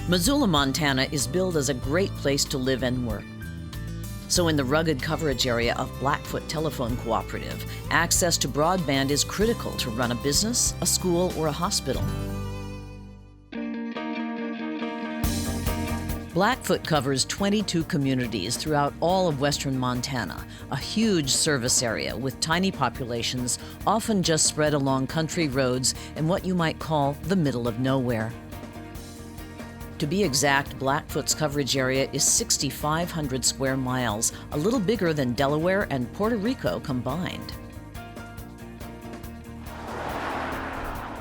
Missoula, Montana is billed as a great place to live and work. So in the rugged coverage area of Blackfoot Telephone Cooperative, access to broadband is critical to run a business, a school, or a hospital. Blackfoot covers 22 communities throughout all of western Montana, a huge service area with tiny populations, often just spread along country roads in what you might call the middle of nowhere. To be exact, Blackfoot's coverage area is 6,500 square miles, a little bigger than Delaware and Puerto Rico combined.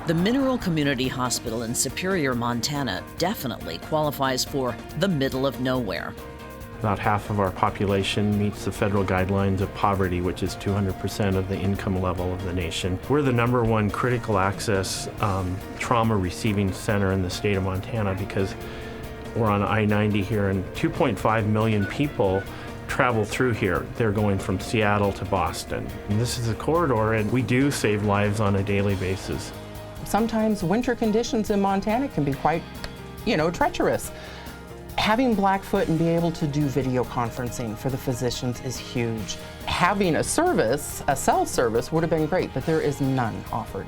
The Mineral Community Hospital in Superior, Montana definitely qualifies for the middle of nowhere. About half of our population meets the federal guidelines of poverty, which is 200% of the income level of the nation. We're the #1 critical access trauma receiving center in the state of Montana because we're on I-90 here, and 2.5 million people travel through here. They're going from Seattle to Boston. And this is a corridor, and we do save lives on a daily basis. Sometimes winter conditions in Montana can be quite, treacherous. Having Blackfoot and be able to do video conferencing for the physicians is huge. Having a service, a cell service, would have been great, but there is none offered.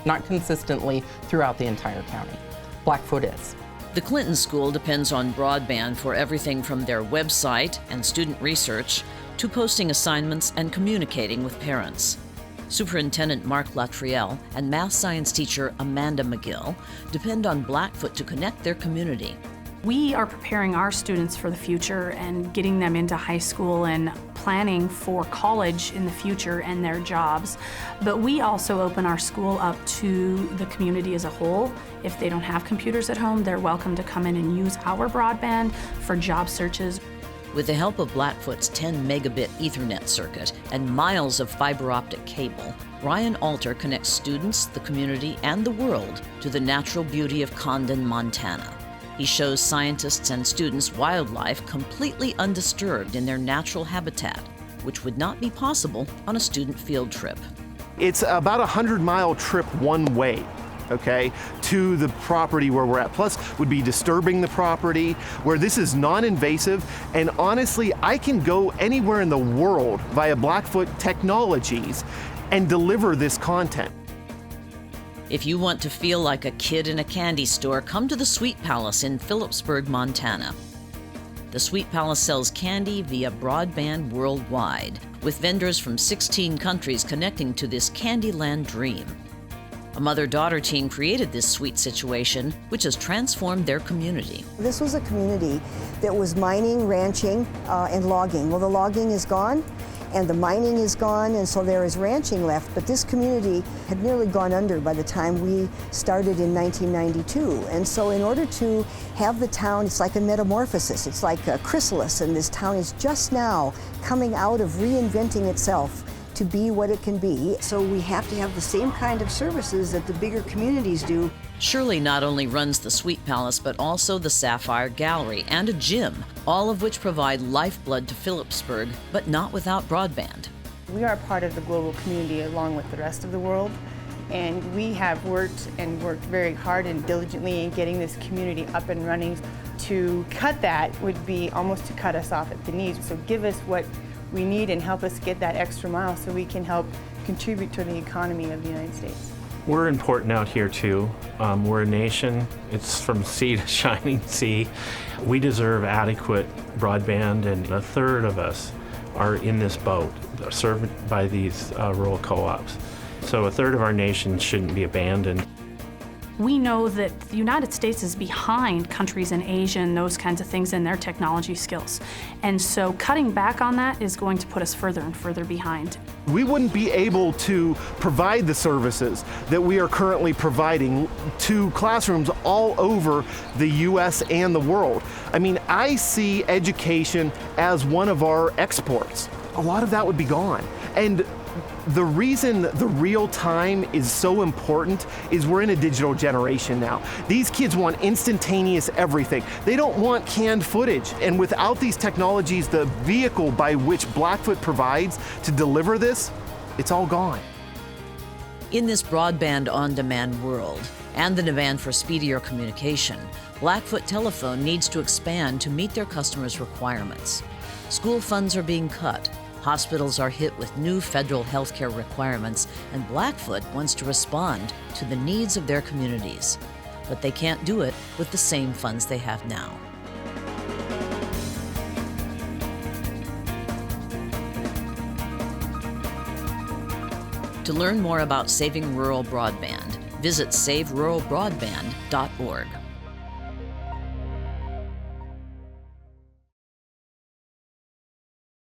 Not consistently throughout the entire county. Blackfoot is. The Clinton School depends on broadband for everything from their website and student research to posting assignments and communicating with parents. Superintendent Mark Latrielle and math science teacher Amanda McGill depend on Blackfoot to connect their community. We are preparing our students for the future and getting them into high school and planning for college in the future and their jobs. But we also open our school up to the community as a whole. If they don't have computers at home, they're welcome to come in and use our broadband for job searches. With the help of Blackfoot's 10 megabit Ethernet circuit and miles of fiber optic cable, Ryan Alter connects students, the community, and the world to the natural beauty of Condon, Montana. He shows scientists and students wildlife completely undisturbed in their natural habitat, which would not be possible on a student field trip. It's about a 100-mile trip one way, okay, to the property where we're at. Plus, would be disturbing the property, where this is non-invasive, and honestly, I can go anywhere in the world via Blackfoot Technologies and deliver this content. If you want to feel like a kid in a candy store, come to the Sweet Palace in Phillipsburg, Montana. The Sweet Palace sells candy via broadband worldwide, with vendors from 16 countries connecting to this Candyland dream. A mother-daughter team created this sweet situation, which has transformed their community. This was a community that was mining, ranching, and logging. Well, the logging is gone, and the mining is gone, and so there is ranching left, but this community had nearly gone under by the time we started in 1992. And so in order to have the town, it's like a metamorphosis, it's like a chrysalis, and this town is just now coming out of reinventing itself to be what it can be. So we have to have the same kind of services that the bigger communities do. Shirley not only runs the Sweet Palace, but also the Sapphire Gallery and a gym, all of which provide lifeblood to Phillipsburg, but not without broadband. We are part of the global community along with the rest of the world, and we have worked very hard and diligently in getting this community up and running. To cut that would be almost to cut us off at the knees. So give us what we need and help us get that extra mile so we can help contribute to the economy of the United States. We're important out here too. We're a nation. It's from sea to shining sea. We deserve adequate broadband, and a third of us are in this boat, served by these rural co-ops. So a third of our nation shouldn't be abandoned. We know that the United States is behind countries in Asia and those kinds of things in their technology skills. And so cutting back on that is going to put us further and further behind. We wouldn't be able to provide the services that we are currently providing to classrooms all over the US and the world. I mean, I see education as one of our exports. A lot of that would be gone. And the reason the real time is so important is we're in a digital generation now. These kids want instantaneous everything. They don't want canned footage. And without these technologies, the vehicle by which Blackfoot provides to deliver this, it's all gone. In this broadband on-demand world, and the demand for speedier communication, Blackfoot Telephone needs to expand to meet their customers' requirements. School funds are being cut, hospitals are hit with new federal healthcare requirements, and Blackfoot wants to respond to the needs of their communities. But they can't do it with the same funds they have now. To learn more about saving rural broadband, visit saveruralbroadband.org.